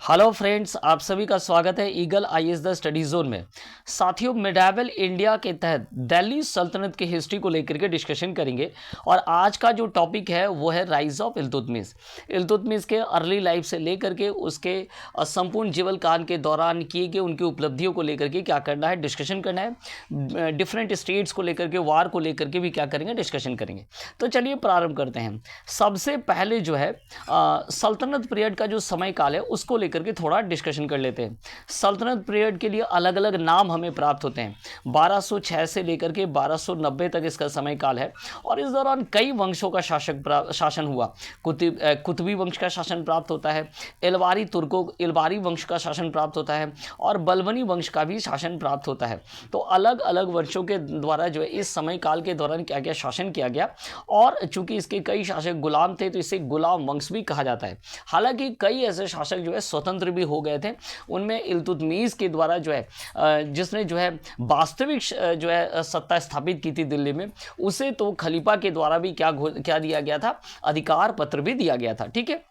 Hello friends, आप सभी का स्वागत है eagle IAS the study zone में। साथियों, मिडावल इंडिया के तहत दिल्ली सल्तनत की हिस्ट्री को लेकर के डिस्कशन करेंगे और आज का जो टॉपिक है वो है राइज ऑफ इल्तुतमिश। इल्तुतमिश के अर्ली लाइफ से लेकर के उसके संपूर्ण जीवन काल के दौरान किए गए उनकी उपलब्धियों को लेकर के क्या करना है, डिस्कशन करना है। डिफरेंट स्टेट्स को लेकर के, वार को लेकर के भी क्या करेंगे, डिस्कशन करेंगे। तो चलिए प्रारंभ करते हैं। सबसे पहले जो है सल्तनत पीरियड का जो समय काल है उसको लेकर के थोड़ा डिस्कशन कर लेते हैं। सल्तनत पीरियड के लिए अलग अलग नाम हमें प्राप्त होते हैं। 1206 से लेकर के 1290 तक इसका समय काल है और इस दौरान कई वंशों का शासन हुआ। कुतुबी वंश का शासन प्राप्त होता है, इलवारी वंश का शासन प्राप्त होता है और बलबनी वंश का भी शासन प्राप्त होता है। तो अलग अलग वंशों के द्वारा जो है इस समय काल के दौरान क्या क्या शासन किया गया और चूंकि इसके कई शासक गुलाम थे तो इसे गुलाम वंश भी कहा जाता है। हालांकि कई ऐसे शासक जो है स्वतंत्र भी हो गए थे। उनमें इल्तुतमिश के द्वारा जो है जिसने जो है वास्तविक जो है सत्ता स्थापित की थी दिल्ली में, उसे तो खलीफा के द्वारा भी क्या दिया गया था, अधिकार पत्र भी दिया गया था। ठीक है,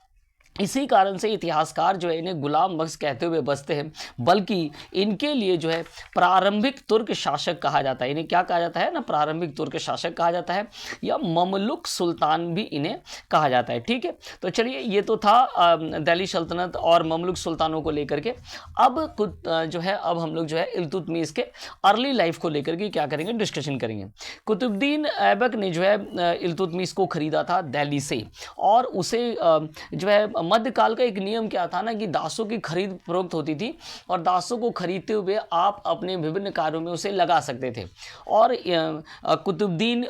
इसी कारण से इतिहासकार जो है इन्हें गुलाम वंश कहते हुए बसते हैं, बल्कि इनके लिए जो है प्रारंभिक तुर्क शासक कहा जाता है। इन्हें क्या कहा जाता है ना, प्रारंभिक तुर्क शासक कहा जाता है या ममलुक सुल्तान भी इन्हें कहा जाता है। ठीक है, तो चलिए ये तो था दिल्ली सल्तनत और ममलुक सुल्तानों को लेकर के। अब जो है अब हम लोग जो है इल्तुतमिश के अर्ली लाइफ को लेकर के क्या करेंगे, डिस्कशन करेंगे। कुतुबुद्दीन ऐबक ने जो है इल्तुतमिश को खरीदा था दिल्ली से और उसे जो है मध्यकाल का एक नियम क्या था ना कि दासों की खरीद फरोख्त होती थी और दासों को खरीदते हुए आप अपने विभिन्न कार्यों में उसे लगा सकते थे। और कुतुबुद्दीन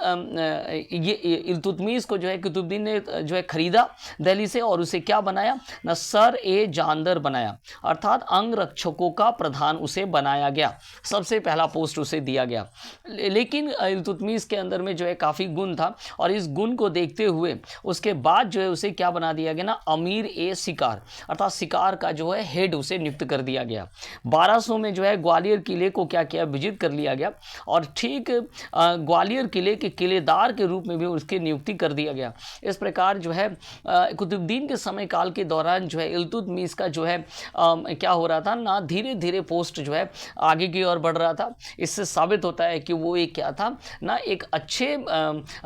ये इल्तुतमिश को जो है कुतुबुद्दीन ने जो है खरीदा दिल्ली से और उसे क्या बनाया ना, सर ए जानदर बनाया, अर्थात अंगरक्षकों का प्रधान उसे बनाया गया। सबसे पहला पोस्ट उसे दिया गया। लेकिन इल्तुतमिश के अंदर में जो है काफ़ी गुण था और इस गुण को देखते हुए उसके बाद जो है उसे क्या बना दिया गया ना, अमीर ए शिकार, अर्थात शिकार का जो है हेड उसे नियुक्त कर दिया गया। 1200 में जो है ग्वालियर किले को क्या किया, विजित कर लिया गया और ठीक ग्वालियर किले के किलेदार के रूप में भी उसकी नियुक्ति कर दिया गया। इस प्रकार जो है कुतुबुद्दीन के समय काल के दौरान जो है इल्तुतमिश का जो है क्या हो रहा था ना, धीरे धीरे पोस्ट जो है आगे की ओर बढ़ रहा था। इससे साबित होता है कि वो एक क्या था ना, एक अच्छे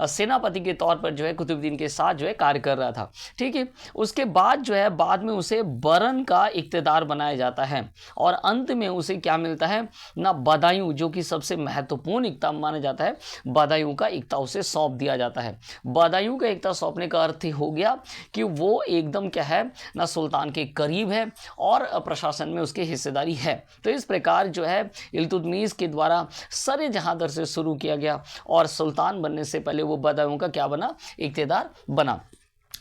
सेनापति के तौर पर जो है कुतुबुद्दीन के साथ जो है कार्य कर रहा था। ठीक है, उसके बाद जो है बाद में उसे बरन का इक्तेदार बनाया जाता है और अंत में उसे क्या मिलता है ना, बदायूं, जो कि सबसे महत्वपूर्ण इक्ता माना जाता है, बदायूं का इक्ता उसे सौंप दिया जाता है। बदायूं का इक्ता सौंपने का अर्थ ही हो गया कि वो एकदम क्या है ना, सुल्तान के करीब है और प्रशासन में उसकी हिस्सेदारी है। तो इस प्रकार जो है इल्तुतमिश के द्वारा सरे जहां दर से शुरू किया गया और सुल्तान बनने से पहले वो बदायूं का क्या बना, इक्तेदार बना।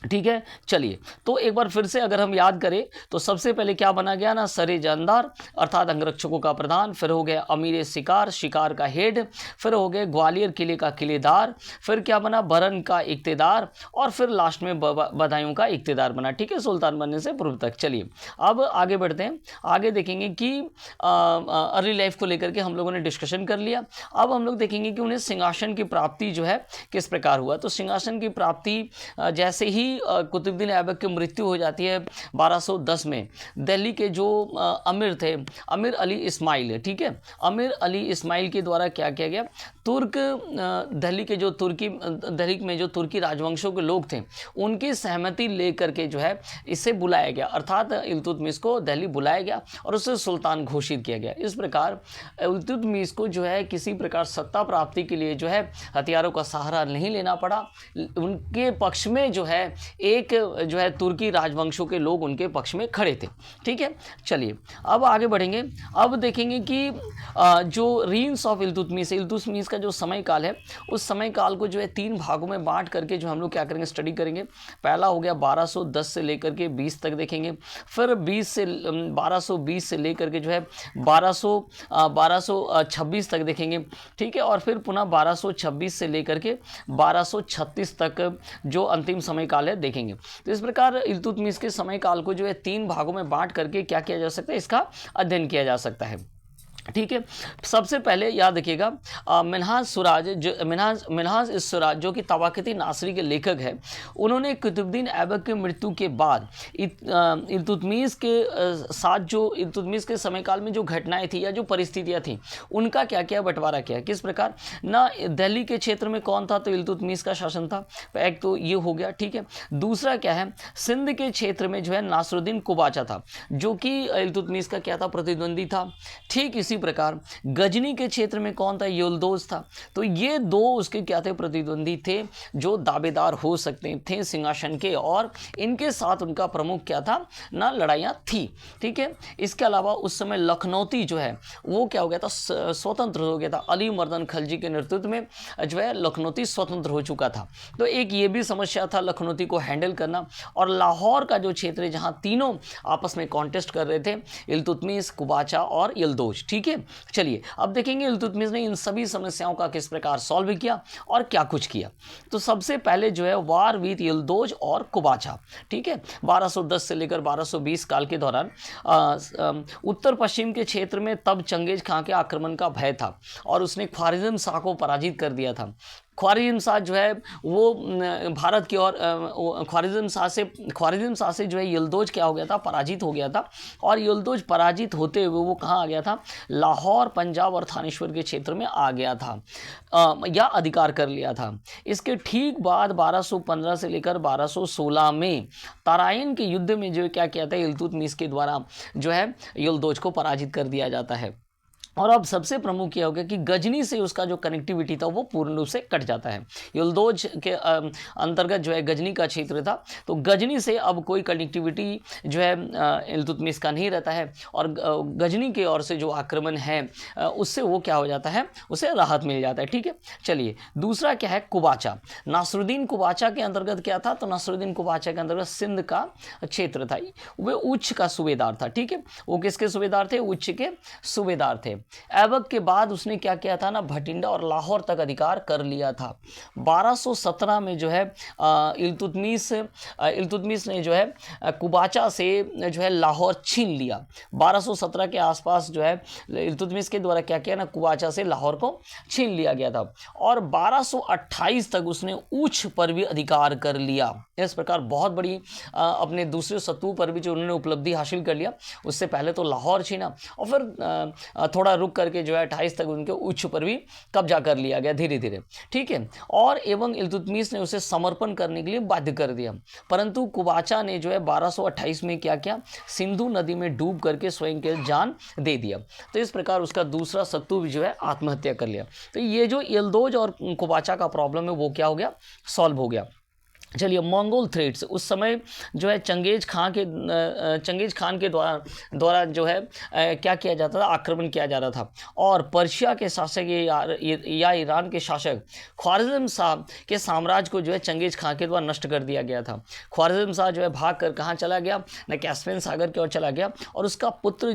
ठीक है, चलिए तो एक बार फिर से अगर हम याद करें तो सबसे पहले क्या बना गया ना, सरे जानदार अर्थात अंगरक्षकों का प्रधान, फिर हो गया अमीर शिकार, शिकार का हेड, फिर हो गए ग्वालियर किले का किलेदार, फिर क्या बना, बरन का इक्तेदार और फिर लास्ट में बदायूं का इक्तेदार बना। ठीक है, सुल्तान बनने से पूर्व तक। चलिए अब आगे बढ़ते हैं, आगे देखेंगे कि अर्ली लाइफ को लेकर के हम लोगों ने डिस्कशन कर लिया। अब हम लोग देखेंगे कि उन्हें सिंहासन की प्राप्ति जो है किस प्रकार हुआ। तो सिंहासन की प्राप्ति जैसे ही कुतुबुद्दीन ऐबक की मृत्यु हो जाती है 1210 में, दिल्ली के जो अमीर थे, अमीर अली इस्माइल, ठीक है, अमीर अली इस्माइल के द्वारा क्या किया गया, तुर्क दिल्ली में जो तुर्की राजवंशों के लोग थे उनकी सहमति लेकर के जो है इसे बुलाया गया, अर्थात इल्तुतमिश को दिल्ली बुलाया गया और उसे सुल्तान घोषित किया गया। इस प्रकार इल्तुतमिश को जो है किसी प्रकार सत्ता प्राप्ति के लिए जो है हथियारों का सहारा नहीं लेना पड़ा। उनके पक्ष में जो है एक जो है तुर्की राजवंशों के लोग उनके पक्ष में खड़े थे। ठीक है, चलिए अब आगे बढ़ेंगे। अब देखेंगे कि जो रीन्स ऑफ इल्तुतमिश का जो समय काल है उस समय काल को जो है 3 भागों में बांट करके जो हम लोग क्या करेंगे, स्टडी करेंगे। पहला हो गया 1210 से लेकर के 20 तक देखेंगे, फिर 1220 से लेकर के जो है 1226 तक देखेंगे। ठीक है, और फिर पुनः 1226 से लेकर के 1236 तक जो अंतिम समय काल है देखेंगे। तो इस प्रकार इल्तुतमिश के समय काल को जो है 3 भागों में बांट करके क्या किया जा सकता है, इसका अध्ययन किया जा सकता है। ठीक है। सबसे पहले याद रखिएगा मिन्हाज सुराज जो मिन्हाज इस सुराज जो कि तवाक़ती नासरी के लेखक है, उन्होंने कुतुबुद्दीन ऐबक की मृत्यु के बाद इल्तुतमिश के साथ जो इल्तुतमिश के समय काल में जो घटनाएं थी या जो परिस्थितियां थी, उनका क्या क्या बंटवारा किया, किस प्रकार ना। दिल्ली के क्षेत्र में कौन था, तो इल्तुतमिश का शासन था, एक तो ये हो गया। ठीक है। दूसरा क्या है, सिंध के क्षेत्र में जो है नासरुद्दीन कुबाचा था, जो कि इल्तुतमिश का क्या था, प्रतिद्वंदी था। ठीक इसी प्रकार गजनी के क्षेत्र में कौन था, यलदौज था। तो ये दो उसके क्या थे, प्रतिद्वंदी थे, जो दावेदार हो सकते थे सिंहासन के, और इनके साथ उनका प्रमुख क्या था ना, लड़ाइयाँ थी। ठीक है। इसके अलावा उस समय लखनौती जो है वो क्या हो गया था, स्वतंत्र हो गया था। अली मर्दन खलजी के नेतृत्व में जो है लखनौती स्वतंत्र हो चुका था। तो एक ये भी समस्या था लखनौती को हैंडल करना। और लाहौर का जो क्षेत्र है जहाँ तीनों आपस में कॉन्टेस्ट कर रहे थे, इल्तुतमिश, कुबाचा और यलदौज। ठीक है। चलिए अब देखेंगे इल्तुतमिश ने इन सभी समस्याओं का किस प्रकार सॉल्व किया और क्या कुछ किया। तो सबसे पहले जो है वार विद यलदौज और कुबाचा। ठीक है। 1210 से लेकर 1220 काल के दौरान उत्तर पश्चिम के क्षेत्र में तब चंगेज खां के आक्रमण का भय था और उसने ख्वारिज़म शाह को पराजित कर दिया था। ख्वारिज़म शाह जो है वो भारत की ओर ख्वारिज़म शाह से जो है यलदौज क्या हो गया था, पराजित हो गया था। और यलदौज पराजित होते हुए वो कहाँ आ गया था, लाहौर, पंजाब और थानेश्वर के क्षेत्र में आ गया था या अधिकार कर लिया था। इसके ठीक बाद 1215 से लेकर 1216 में तराइन के युद्ध में जो क्या किया था, इल्तुतमिश के द्वारा जो है यलदौज को पराजित कर दिया जाता है। और अब सबसे प्रमुख यह हो गया कि गजनी से उसका जो कनेक्टिविटी था वो पूर्ण रूप से कट जाता है। यलदौज के अंतर्गत जो है गजनी का क्षेत्र था, तो गजनी से अब कोई कनेक्टिविटी जो है इल्तुतमिश का नहीं रहता है। और गजनी की ओर से जो आक्रमण है उससे वो क्या हो जाता है, उसे राहत मिल जाता है। ठीक है। चलिए दूसरा क्या है, कुबाचा। नासरुद्दीन कुबाचा के अंतर्गत क्या था, तो नासरुद्दीन कुबाचा के अंतर्गत सिंध का क्षेत्र था, वे उच्च का सूबेदार था। ठीक है। वो किसके सूबेदार थे, उच्च के सूबेदार थे। ऐबक के बाद उसने क्या किया था ना, भटिंडा और लाहौर तक अधिकार कर लिया था। 1217 में जो है इल्तुतमिश ने जो है कुबाचा से जो है लाहौर छीन लिया। 1217 के आसपास जो है इल्तुतमिश के द्वारा क्या किया ना, कुबाचा से लाहौर को छीन लिया गया था। और 1228 तक उसने ऊंच पर भी अधिकार कर लिया। इस प्रकार बहुत बड़ी अपने दूसरे शत्रु पर भी जो उन्होंने उपलब्धि हासिल कर लिया। उससे पहले तो लाहौर छीना और फिर थोड़ा रुक करके जो है 28 तक उनके उच्च पर भी कब्जा कर लिया गया धीरे धीरे। ठीक है। और एवं इल्तुतमिश ने उसे समर्पण करने के लिए बाध्य कर दिया। परंतु कुबाचा ने जो है 1228 में क्या किया, सिंधु नदी में डूब करके स्वयं के जान दे दिया। तो इस प्रकार उसका दूसरा शत्रु भी जो है आत्महत्या कर लिया। तो ये जो यलदौज और कुबाचा का प्रॉब्लम है वो क्या हो गया, सॉल्व हो गया। चलिए मंगोल थ्रेड्स, उस समय जो है चंगेज खान के द्वारा जो है क्या किया जाता था, आक्रमण किया जा रहा था। और पर्शिया के शासक या ईरान के शासक ख्वारिज़म शाह के साम्राज्य को जो है चंगेज खान के द्वारा नष्ट कर दिया गया था। ख्वारिज़म शाह जो है भाग कर कहाँ चला गया न, कैस्पियन सागर की ओर चला गया। और उसका पुत्र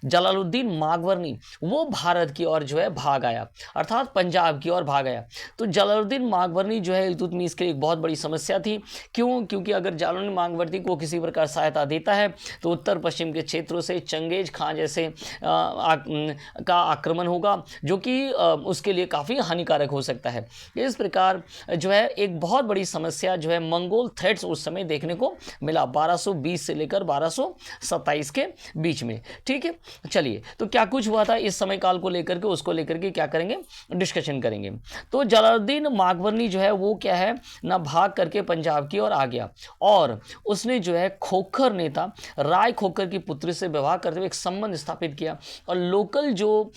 जलालुद्दीन मागवर्नी वो भारत की ओर जो है भाग आया, अर्थात पंजाब की ओर भाग आया। तो जलालुद्दीन मागवर्नी जो है इल्तुतमिश के एक बहुत बड़ी समस्या थी। क्यों? क्योंकि अगर जलालुद्दीन मागवर्ती को किसी प्रकार सहायता देता है तो उत्तर पश्चिम के क्षेत्रों से चंगेज खां जैसे का आक्रमण होगा, जो कि उसके लिए काफ़ी हानिकारक हो सकता है। इस प्रकार जो है एक बहुत बड़ी समस्या जो है मंगोल थ्रेट्स उस समय देखने को मिला 1220 से लेकर 1227 के बीच में। ठीक है। चलिए तो क्या कुछ हुआ था इस समय काल को लेकर के, उसको लेकर के क्या करेंगे, डिस्कशन करेंगे। तो जलालुद्दीन मागवर्नी जो है वो क्या है ना, भाग करके पंजाब की ओर आ गया और उसने जो है खोखर नेता राय खोखर की पुत्री से विवाह करते हुए एक संबंध स्थापित किया। और लोकल जो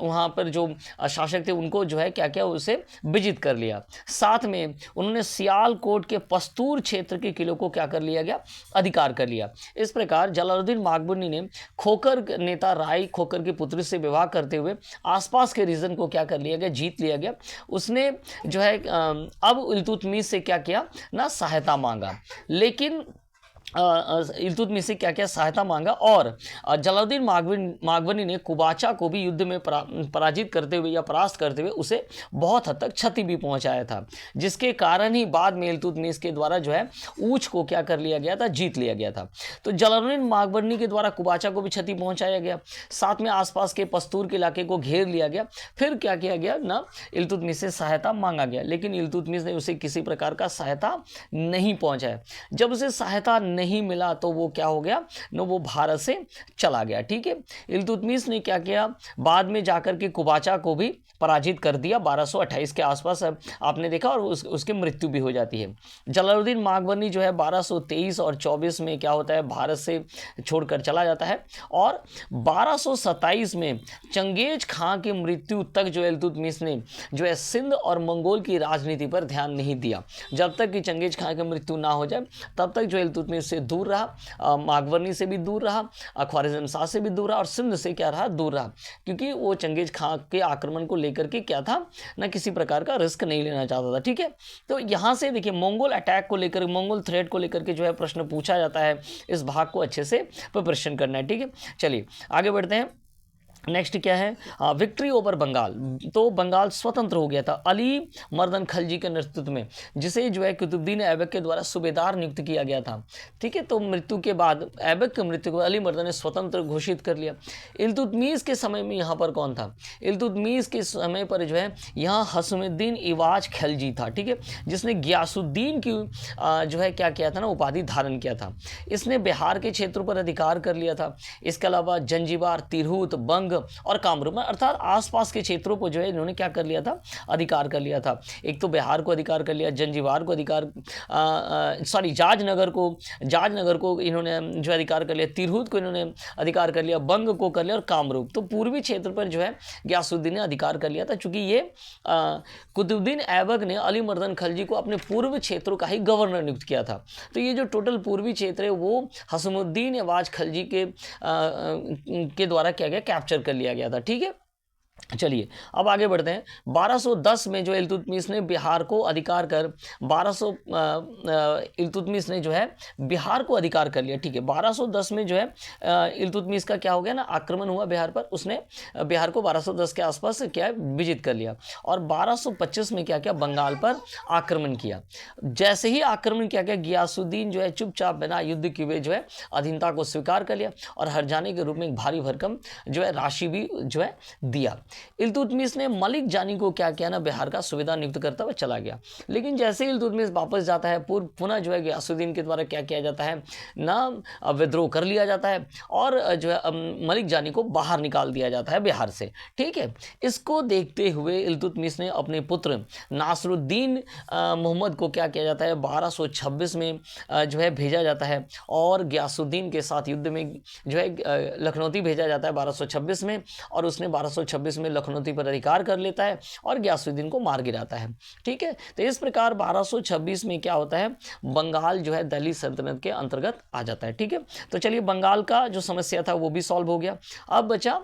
वहाँ पर जो शासक थे उनको जो है क्या किया, उसे विजित कर लिया। साथ में उन्होंने सियालकोट के पस्तूर क्षेत्र के किलों को क्या कर लिया गया, अधिकार कर लिया। इस प्रकार जलालुद्दीन मागवर्नी ने खोखर नेता राय खोखर की पुत्री से विवाह करते हुए आसपास के रीजन को क्या कर लिया गया, जीत लिया गया। उसने जो है अब इल्तुतमिश से क्या किया ना, सहायता मांगा। लेकिन इल्तुतमिश से क्या क्या सहायता मांगा, और जलालुद्दीन मागवनी ने कुबाचा को भी युद्ध में पराजित करते हुए या परास्त करते हुए उसे बहुत हद तक क्षति भी पहुंचाया था, जिसके कारण ही बाद में इल्तुतमिश के द्वारा जो है ऊच को क्या कर लिया गया था, जीत लिया गया था। तो जलालुद्दीन मागवनी के द्वारा कुबाचा को भी क्षति पहुंचाया गया, साथ में आसपास के पस्तूर के इलाके को घेर लिया गया। फिर क्या किया गया ना, इल्तुतमिश से सहायता मांगा गया, लेकिन इल्तुतमिश ने उसे किसी प्रकार का सहायता नहीं पहुंचाया। जब उसे सहायता नहीं मिला तो वो क्या हो गया ना, वो भारत से चला गया। ठीक है, इल्तुतमिश ने क्या किया, बाद में जाकर के कुबाचा को भी पराजित कर दिया 1228 के आसपास, आपने देखा, और उसकी मृत्यु भी हो जाती है। जलालुद्दीन मागवनी जो है 1223 और 24 में क्या होता है, भारत से छोड़कर चला जाता है, और 1227 में चंगेज खां की मृत्यु तक जो है इल्तुतमिश ने जो है सिंध और मंगोल की राजनीति पर ध्यान नहीं दिया। जब तक कि चंगेज खां की मृत्यु ना हो जाए तब तक जो इल्तुतमिश से दूर रहा, मागवनी से भी दूर रहा, ख्वारिज़म शाह से भी दूर रहा, और सिंध से क्या रहा, दूर रहा, क्योंकि वो चंगेज खां के आक्रमण को लेकर के क्या था ना, किसी प्रकार का रिस्क नहीं लेना चाहता था। ठीक है, तो यहां से देखिए मंगोल अटैक को लेकर, मंगोल थ्रेट को लेकर के जो है प्रश्न पूछा जाता है, इस भाग को अच्छे से प्रिपरेशन करना है। ठीक है, चलिए आगे बढ़ते हैं। नेक्स्ट क्या है, विक्ट्री ओवर बंगाल। तो बंगाल स्वतंत्र हो गया था अली मर्दन खलजी के नेतृत्व में, जिसे जो है कुतुबुद्दीन ऐबक के द्वारा सूबेदार नियुक्त किया गया था। ठीक है, तो मृत्यु के बाद, ऐबक की मृत्यु के बाद अली मर्दन ने स्वतंत्र घोषित कर लिया। इल्तुतमिश के समय में यहाँ पर कौन था, इल्तुतमिश के समय पर जो है यहाँ हसमुद्दीन इवाज खलजी था। ठीक है, जिसने गियासुद्दीन की जो है क्या किया था ना, उपाधि धारण किया था। इसने बिहार के क्षेत्रों पर अधिकार कर लिया था। इसके अलावा जंजीबार, तिरहुत, बंग और कामरूप अर्थात आसपास के क्षेत्रों को जो है इन्होंने क्या कर लिया था, अधिकार कर लिया था। एक तो बिहार को अधिकार कर लिया, जंजीबार को अधिकार, जाजनगर को इन्होंने जो अधिकार कर लिया, तिरहुत को इन्होंने अधिकार कर लिया, बंग को कर लिया, और कामरूप, तो पूर्वी क्षेत्र पर जो है गियासुद्दीन ने अधिकार कर लिया था। चूंकि ये कुतुबुद्दीन ऐबक ने अली मर्दन खलजी को अपने पूर्व क्षेत्रों का ही गवर्नर नियुक्त किया था। तो ये जो टोटल पूर्वी क्षेत्र है वो हसमुद्दीन एवाज खलजी के द्वारा क्या गया, कैप्चर कर लिया गया था। ठीक है, चलिए अब आगे बढ़ते हैं। 1210 में जो इल्तुतमिश ने बिहार को अधिकार कर, इल्तुतमिश ने जो है बिहार को अधिकार कर लिया। ठीक है, 1210 में जो है इल्तुतमिश का क्या हो गया ना, आक्रमण हुआ बिहार पर, उसने बिहार को 1210 के आसपास क्या है, विजित कर लिया, और 1225 में क्या किया, बंगाल पर आक्रमण किया। जैसे ही आक्रमण किया गया, गियासुद्दीन जो है चुपचाप बिना युद्ध किए हुए जो है अधीनता को स्वीकार कर लिया, और हरजाने के रूप में एक भारी भरकम जो है राशि भी जो है दिया। इल्तुतमिश ने मलिक जानी को क्या किया ना, बिहार का सूबेदार नियुक्त करता हुआ चला गया। लेकिन जैसे ही इल्तुतमिश वापस जाता है, पुनः जो है गियासुद्दीन के द्वारा क्या किया जाता है ना, विद्रोह कर लिया जाता है, और जो है मलिक जानी को बाहर निकाल दिया जाता है बिहार से। ठीक है, इसको देखते हुए इल्तुतमिश ने अपने पुत्र नासरुद्दीन मोहम्मद को क्या किया जाता है, 1226 में जो है भेजा जाता है, और गियासुद्दीन के साथ युद्ध में जो है लखनौती भेजा जाता है 1226 में, और उसने 1226 में लखनौती पर अधिकार कर लेता है और गियासुद्दीन को मार गिराता है। ठीक है, तो इस प्रकार 1226 में क्या होता है, बंगाल जो है दिल्ली सल्तनत के अंतर्गत आ जाता है। ठीक है, तो चलिए बंगाल का जो समस्या था वो भी सॉल्व हो गया। अब बचा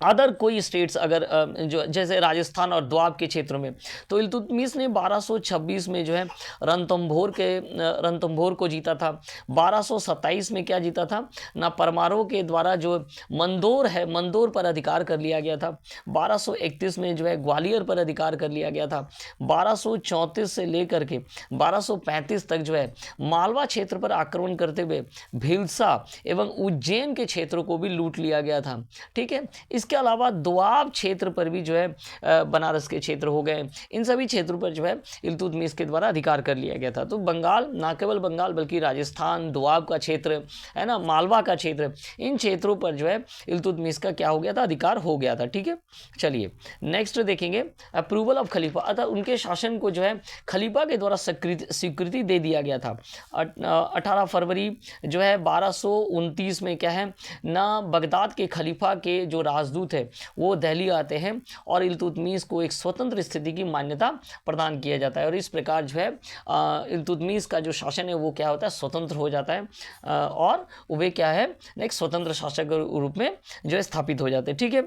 अदर कोई स्टेट्स, अगर जो जैसे राजस्थान और द्वाब के क्षेत्रों में, तो इल्तुतमिश ने 1226 में जो है रणथंभोर को जीता था। 1227 में क्या जीता था ना, परमारों के द्वारा जो मंदोर है, मंदोर पर अधिकार कर लिया गया था। 1231 में जो है ग्वालियर पर अधिकार कर लिया गया था। 1234 से लेकर के 1235 तक जो है मालवा क्षेत्र पर आक्रमण करते हुए भीलसा एवं उज्जैन के क्षेत्रों को भी लूट लिया गया था। ठीक है, इसके अलावा दोआब क्षेत्र पर भी जो है बनारस के क्षेत्र हो गए, इन सभी क्षेत्रों पर जो है इल्तुतमिश के द्वारा अधिकार कर लिया गया था। तो बंगाल, ना केवल बंगाल बल्कि राजस्थान, दोआब का क्षेत्र है ना, मालवा का क्षेत्र, इन क्षेत्रों पर जो है इल्तुतमिश का क्या हो गया था, अधिकार हो गया था। ठीक है, चलिए नेक्स्ट देखेंगे अप्रूवल ऑफ खलीफा, अर्थात उनके शासन को जो है खलीफा के द्वारा स्वीकृति दे दिया गया था। 18 फरवरी जो है 1229 में क्या है ना, बगदाद के खलीफा के जो राजदूत है वो दिल्ली आते हैं और इल्तुतमिश को एक स्वतंत्र स्थिति की मान्यता प्रदान किया जाता है, और इस प्रकार जो है इल्तुतमिश का जो शासन है वो क्या होता है, स्वतंत्र हो जाता है, और वे क्या है एक स्वतंत्र शासक के रूप में जो है स्थापित हो जाते हैं। ठीक है,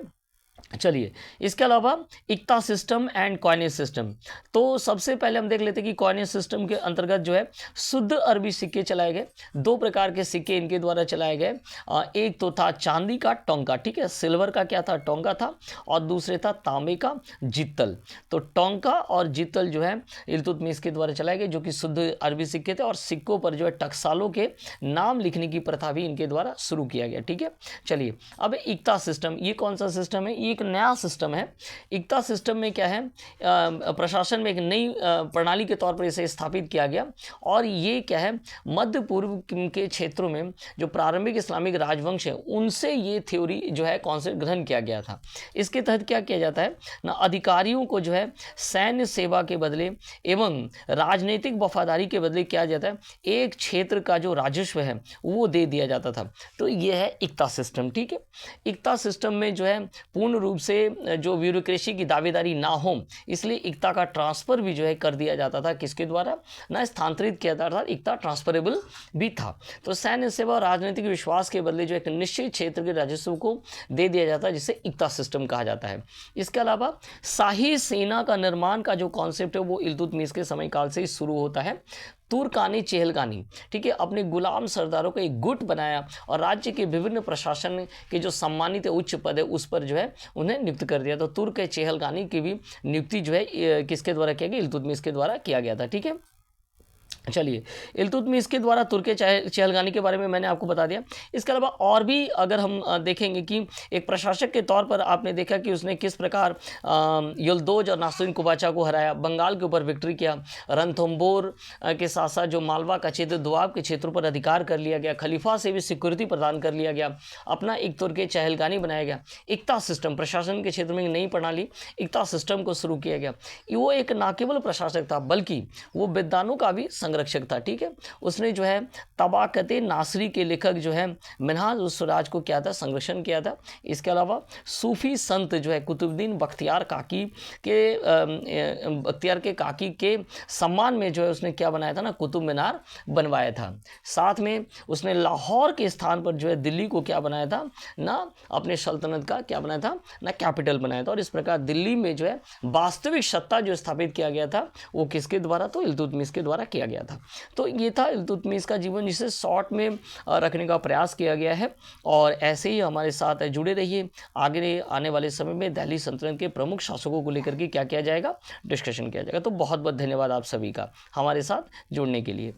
चलिए, इसके अलावा इक्ता सिस्टम एंड कॉइनेज सिस्टम। तो सबसे पहले हम देख लेते हैं कि कॉइनेज सिस्टम के अंतर्गत जो है शुद्ध अरबी सिक्के चलाए गए। दो प्रकार के सिक्के इनके द्वारा चलाए गए। एक तो था चांदी का टोंका, ठीक है, सिल्वर का क्या था, टोंका था, और दूसरे था तांबे का जित्तल। तो टोंका और जित्तल जो है इल्तुतमिश के द्वारा चलाए गए, जो कि शुद्ध अरबी सिक्के थे, और सिक्कों पर जो है टकसालों के नाम लिखने की प्रथा भी इनके द्वारा शुरू किया गया, ठीक है। चलिए, अब इक्ता सिस्टम, ये कौन सा सिस्टम है, ये एक नया सिस्टम है। इक्ता सिस्टम में क्या है, प्रशासन में एक नई प्रणाली के तौर पर इसे स्थापित किया गया, और ये क्या है, मध्य पूर्व के क्षेत्रों में जो प्रारंभिक इस्लामिक राजवंश है उनसे ये थ्योरी जो है कॉन्सेप्ट ग्रहण किया गया था। इसके तहत क्या किया जाता है ना, अधिकारियों को जो है सैन्य सेवा के बदले एवं राजनीतिक वफादारी के बदले किया जाता है, एक क्षेत्र का जो राजस्व है वो दे दिया जाता था। तो ये है इक्ता सिस्टम, ठीक है। इक्ता सिस्टम में जो है पूर्ण रूप से जो ब्यूरोक्रेसी की दावेदारी ना हो, इसलिए इक्ता का ट्रांसफ़र भी जो है कर दिया जाता था, किसके द्वारा ना, स्थानांतरित किया जाता था। इक्ता ट्रांसफरेबल भी था। तो सैन्य सेवा और राजनीतिक विश्वास के बदले जो एक निश्चित क्षेत्र के राजस्व को दे दिया जाता है, जिसे इक्ता सिस्टम कहा जाता है। इसके अलावा शाही सेना का निर्माण का जो कॉन्सेप्ट है वो इल्तुतमिश के समय काल से ही शुरू होता है। तुर्कानी चेहलगानी, ठीक है, अपने गुलाम सरदारों का एक गुट बनाया और राज्य के विभिन्न प्रशासन के जो सम्मानित उच्च पद है उस पर जो है उन्हें नियुक्त कर दिया। तो तुर्क चेहलगानी की भी नियुक्ति जो है किसके द्वारा किया गया, इल्तुतमिश के द्वारा किया गया था, ठीक है। चलिए, इल्तुतमिश के द्वारा तुर्क चहलगानी के बारे में मैंने आपको बता दिया। इसके अलावा और भी अगर हम देखेंगे कि एक प्रशासक के तौर पर आपने देखा कि उसने किस प्रकार यल्दोज और नासरुद्दीन कुबाचा को हराया, बंगाल के ऊपर विक्ट्री किया, रणथंबोर के साथ साथ जो मालवा का क्षेत्र, दुआब के क्षेत्रों पर अधिकार कर लिया गया, खलीफा से भी सिक्योरिटी प्रदान कर लिया गया, अपना एक तुर्क चहलगानी बनाया गया। इक्ता सिस्टम, प्रशासन के क्षेत्र में एक नई प्रणाली इक्ता सिस्टम को शुरू किया गया। वो एक न केवल प्रशासक था बल्कि वो विद्वानों का भी संरक्षक था, ठीक है। उसने जो है तबाकते नासरी के लेखक जो है मिनहाज उस स्वराज को क्या था, संरक्षण किया था। इसके अलावा सूफी संत जो है कुतुबुद्दीन बख्तियार के काकी के सम्मान में जो है उसने क्या बनाया था ना, कुतुब मीनार बनवाया था। साथ में उसने लाहौर के स्थान पर जो है दिल्ली को क्या बनाया था ना, अपने सल्तनत का क्या बनाया था ना, कैपिटल बनाया था। और इस प्रकार दिल्ली में जो है वास्तविक सत्ता जो स्थापित किया गया था वो किसके द्वारा, तो इल्तुतमिश के द्वारा किया गया था। तो ये था इल्तुतमिश का जीवन, जिसे शॉर्ट में रखने का प्रयास किया गया है। और ऐसे ही हमारे साथ जुड़े रहिए। आगे आने वाले समय में दिल्ली सल्तनत के प्रमुख शासकों को लेकर के क्या किया जाएगा, डिस्कशन किया जाएगा। तो बहुत बहुत धन्यवाद आप सभी का हमारे साथ जुड़ने के लिए।